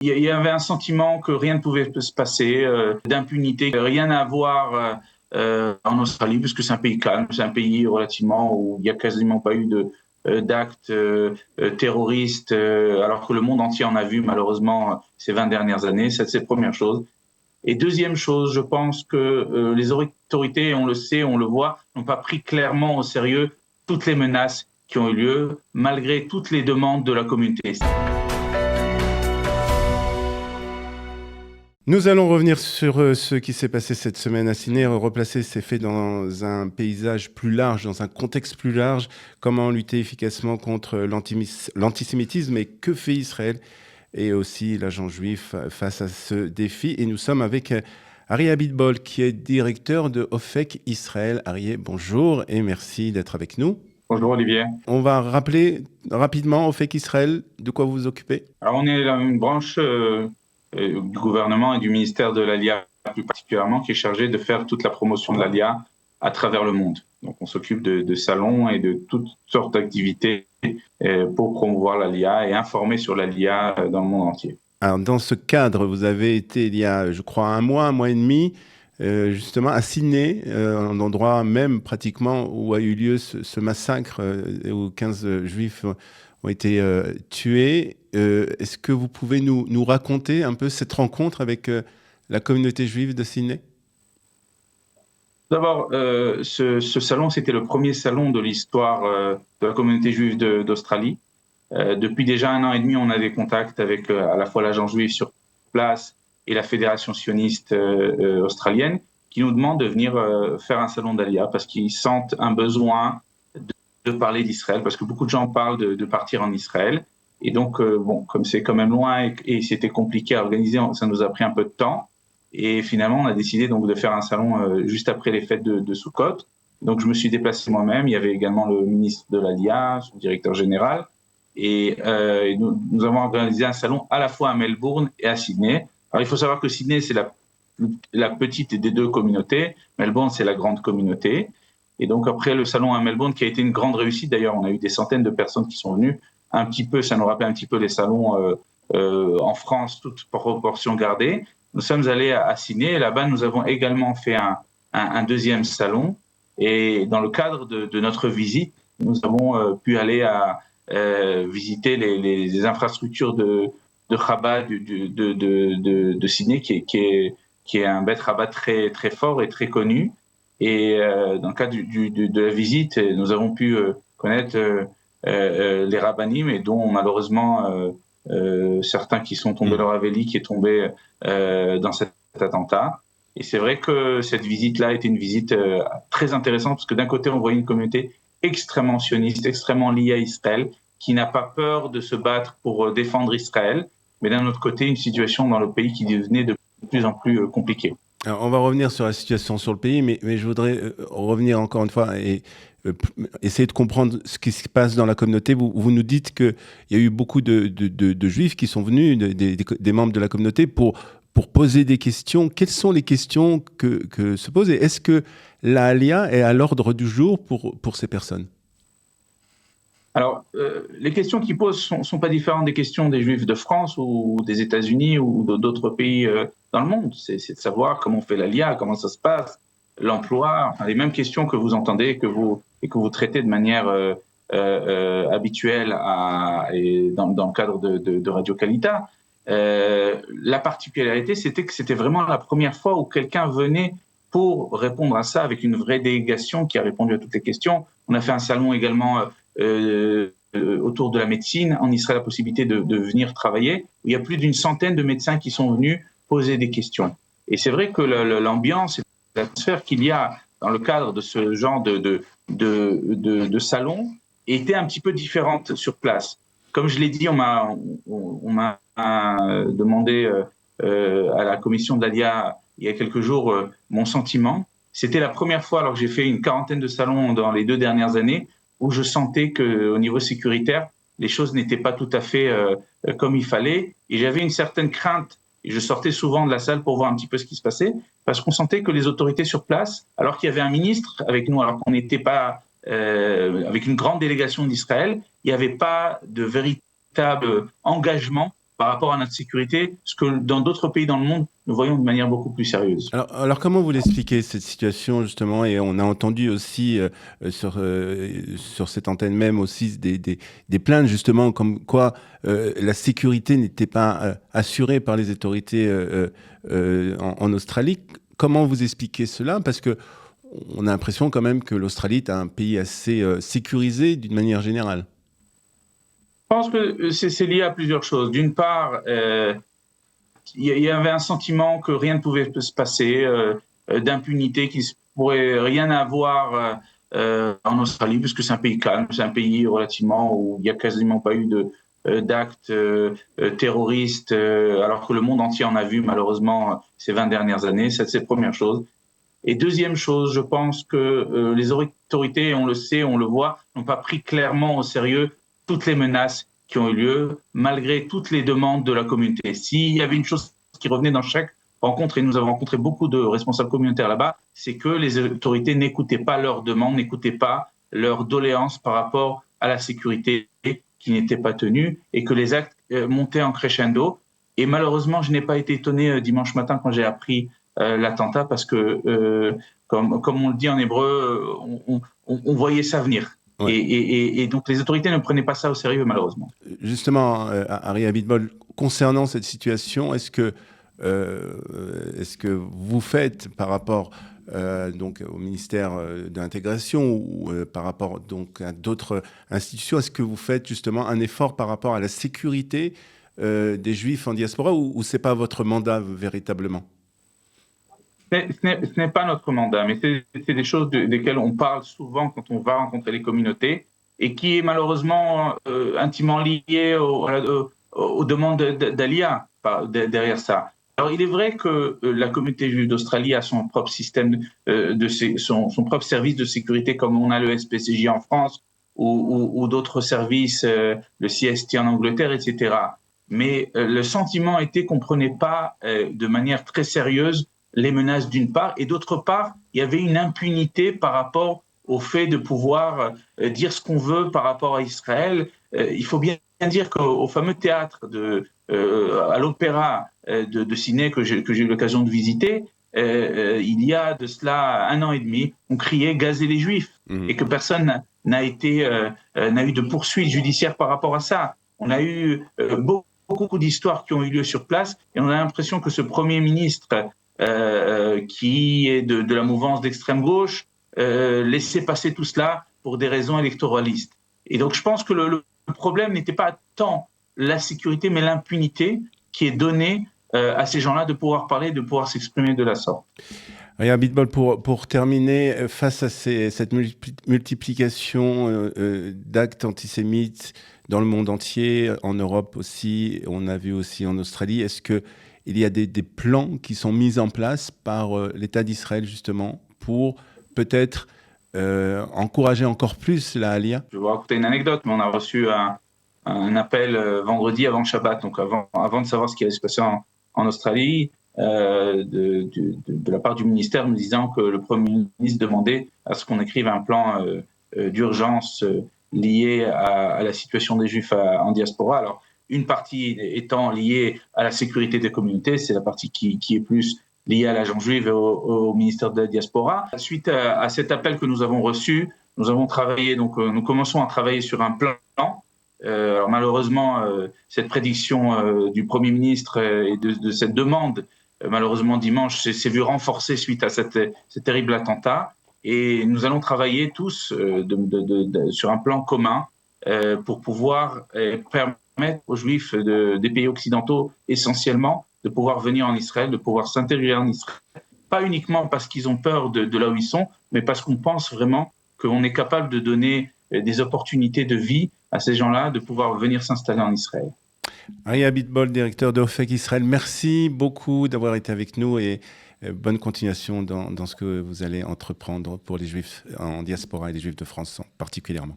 il y avait un sentiment que rien ne pouvait se passer, d'impunité, rien à voir en Australie, puisque c'est un pays calme, c'est un pays relativement où il n'y a quasiment pas eu d'actes terroristes, alors que le monde entier en a vu malheureusement ces 20 dernières années. C'est la première chose. Et deuxième chose, je pense que les autorités, on le sait, on le voit, n'ont pas pris clairement au sérieux toutes les menaces qui ont eu lieu, malgré toutes les demandes de la communauté. Nous allons revenir sur ce qui s'est passé cette semaine à Sydney, replacer ces faits dans un paysage plus large, dans un contexte plus large. Comment lutter efficacement contre l'antisémitisme et que fait Israël et aussi l'agent juif face à ce défi. Et nous sommes avec Aryeh Abitbol, qui est directeur de Ofek Israël. Aryeh, bonjour et merci d'être avec nous. Bonjour Olivier. On va rappeler rapidement Ofek Israël, de quoi vous vous occupez. Alors on est une branche du gouvernement et du ministère de l'Alia plus particulièrement, qui est chargée de faire toute la promotion de l'Alia à travers le monde. Donc on s'occupe de salons et de toutes sortes d'activités pour promouvoir l'Alia et informer sur l'Alia dans le monde entier. Alors dans ce cadre, vous avez été il y a, je crois, un mois et demi, justement à Sydney, un endroit même pratiquement où a eu lieu ce massacre où 15 juifs ont été tués. Est-ce que vous pouvez nous raconter un peu cette rencontre avec la communauté juive de Sydney ? D'abord, ce salon, c'était le premier salon de l'histoire de la communauté juive d'Australie. Depuis déjà 1 an et demi, on a des contacts avec à la fois l'agent juif sur place et la fédération sioniste australienne qui nous demandent de venir faire un salon d'Alia parce qu'ils sentent un besoin de parler d'Israël, parce que beaucoup de gens parlent de partir en Israël. Et donc, comme c'est quand même loin et c'était compliqué à organiser, ça nous a pris un peu de temps. Et finalement, on a décidé donc de faire un salon juste après les fêtes de Sukkot. Donc, je me suis déplacé moi-même. Il y avait également le ministre de l'Alia, son directeur général. Et nous avons organisé un salon à la fois à Melbourne et à Sydney. Alors, il faut savoir que Sydney, c'est la petite des deux communautés. Melbourne, c'est la grande communauté. Et donc, après le salon à Melbourne, qui a été une grande réussite, d'ailleurs, on a eu des centaines de personnes qui sont venues. Un petit peu, ça nous rappelle un petit peu les salons en France, toutes proportions gardées. Nous sommes allés à Sydney et là-bas, nous avons également fait un deuxième salon. Et dans le cadre de notre visite, nous avons pu aller visiter les infrastructures de Chabad de Sydney, qui est un Beth Chabad très, très fort et très connu. Et dans le cadre de la visite, nous avons pu connaître les rabbanim, et dont malheureusement certains qui sont tombés, leur Haveli qui est tombé dans cet attentat. Et c'est vrai que cette visite-là était une visite très intéressante, parce que d'un côté, on voyait une communauté extrêmement sioniste, extrêmement liée à Israël, qui n'a pas peur de se battre pour défendre Israël, mais d'un autre côté, une situation dans le pays qui devenait de plus en plus compliquée. Alors, on va revenir sur la situation sur le pays, mais je voudrais revenir encore une fois et essayer de comprendre ce qui se passe dans la communauté. Vous nous dites qu'il y a eu beaucoup de juifs qui sont venus, des membres de la communauté, pour poser des questions. Quelles sont les questions que se posent, et est-ce que la Alia est à l'ordre du jour pour ces personnes ? Alors, les questions qu'ils posent ne sont pas différentes des questions des Juifs de France ou des États-Unis ou d'autres pays dans le monde. C'est de savoir comment on fait l'Alia, comment ça se passe, l'emploi, enfin, les mêmes questions que vous entendez et que vous traitez de manière habituelle dans le cadre de Radio Kalita. La particularité, c'était que c'était vraiment la première fois où quelqu'un venait pour répondre à ça avec une vraie délégation qui a répondu à toutes les questions. On a fait un salon également autour de la médecine. En Israël, la possibilité de venir travailler. Il y a plus d'une centaine de médecins qui sont venus poser des questions. Et c'est vrai que l'ambiance et l'atmosphère qu'il y a dans le cadre de ce genre de salon était un petit peu différente sur place. Comme je l'ai dit, on m'a demandé à la commission de l'Alia il y a quelques jours mon sentiment. C'était la première fois, alors que j'ai fait une quarantaine de salons dans les 2 dernières années, où je sentais qu'au niveau sécuritaire, les choses n'étaient pas tout à fait comme il fallait. Et j'avais une certaine crainte. Et je sortais souvent de la salle pour voir un petit peu ce qui se passait, parce qu'on sentait que les autorités sur place, alors qu'il y avait un ministre avec nous, alors qu'on n'était pas avec une grande délégation d'Israël, il n'y avait pas de véritable engagement par rapport à notre sécurité, ce que dans d'autres pays dans le monde, nous voyons de manière beaucoup plus sérieuse. Alors comment vous l'expliquez cette situation justement? Et on a entendu aussi sur cette antenne même aussi des plaintes justement comme quoi la sécurité n'était pas assurée par les autorités en Australie. Comment vous expliquez cela? Parce que on a l'impression quand même que l'Australie est un pays assez sécurisé d'une manière générale. Je pense que c'est lié à plusieurs choses. D'une part, il y avait un sentiment que rien ne pouvait se passer, d'impunité, qui ne pourrait rien avoir en Australie, puisque c'est un pays calme, c'est un pays relativement où il n'y a quasiment pas eu d'actes terroristes, alors que le monde entier en a vu malheureusement ces 20 dernières années. C'est la première chose. Et deuxième chose, je pense que les autorités, on le sait, on le voit, n'ont pas pris clairement au sérieux toutes les menaces qui ont eu lieu, malgré toutes les demandes de la communauté. S'il y avait une chose qui revenait dans chaque rencontre, et nous avons rencontré beaucoup de responsables communautaires là-bas, c'est que les autorités n'écoutaient pas leurs demandes, n'écoutaient pas leurs doléances par rapport à la sécurité qui n'était pas tenue, et que les actes montaient en crescendo. Et malheureusement, je n'ai pas été étonné dimanche matin quand j'ai appris l'attentat, parce que, comme on le dit en hébreu, on voyait ça venir. Ouais. Et donc les autorités ne prenaient pas ça au sérieux, malheureusement. Justement, Ari Abitbol, concernant cette situation, est-ce que vous faites par rapport donc au ministère de l'intégration ou par rapport donc à d'autres institutions, est-ce que vous faites justement un effort par rapport à la sécurité des Juifs en diaspora, ou c'est pas votre mandat véritablement? Ce n'est pas notre mandat, mais c'est des choses desquelles on parle souvent quand on va rencontrer les communautés, et qui est malheureusement intimement lié aux demandes d'Alia derrière ça. Alors il est vrai que la communauté juive d'Australie a son propre système, son propre service de sécurité, comme on a le SPCJ en France ou d'autres services, le CST en Angleterre, etc. Mais le sentiment était qu'on ne prenait pas de manière très sérieuse les menaces d'une part, et d'autre part, il y avait une impunité par rapport au fait de pouvoir dire ce qu'on veut par rapport à Israël. Il faut bien dire qu'au fameux théâtre à l'opéra de Sydney que j'ai eu l'occasion de visiter, il y a de cela 1 an et demi, on criait « gazer les Juifs » et que personne n'a eu de poursuite judiciaire par rapport à ça. On a eu beaucoup d'histoires qui ont eu lieu sur place, et on a l'impression que ce Premier ministre qui est de la mouvance d'extrême gauche, laisser passer tout cela pour des raisons électoralistes. Et donc je pense que le problème n'était pas tant la sécurité, mais l'impunité qui est donnée à ces gens-là de pouvoir parler, de pouvoir s'exprimer de la sorte. Ari Abitbol, pour terminer, face à cette multiplication d'actes antisémites dans le monde entier, en Europe aussi, on a vu aussi en Australie, est-ce que il y a des plans qui sont mis en place par l'État d'Israël, justement, pour peut-être encourager encore plus la Aliyah? Je vais vous raconter une anecdote, mais on a reçu un appel vendredi avant Shabbat, donc avant de savoir ce qui allait se passer en Australie, de la part du ministère, me disant que le Premier ministre demandait à ce qu'on écrive un plan d'urgence lié à la situation des Juifs en diaspora. Alors, une partie étant liée à la sécurité des communautés, c'est la partie qui est plus liée à l'agence juive et au ministère de la diaspora. Suite à cet appel que nous avons reçu, nous avons travaillé, donc nous commençons à travailler sur un plan. Alors malheureusement, cette prédiction du Premier ministre et de cette demande, malheureusement dimanche, s'est vue renforcée suite à cet terrible attentat. Et nous allons travailler tous sur un plan commun pour pouvoir permettre aux Juifs des pays occidentaux essentiellement de pouvoir venir en Israël, de pouvoir s'intégrer en Israël, pas uniquement parce qu'ils ont peur de là où ils sont, mais parce qu'on pense vraiment qu'on est capable de donner des opportunités de vie à ces gens-là, de pouvoir venir s'installer en Israël. Ari Abitbol, directeur de Ofek Israël, merci beaucoup d'avoir été avec nous, et bonne continuation dans ce que vous allez entreprendre pour les Juifs en diaspora et les Juifs de France particulièrement.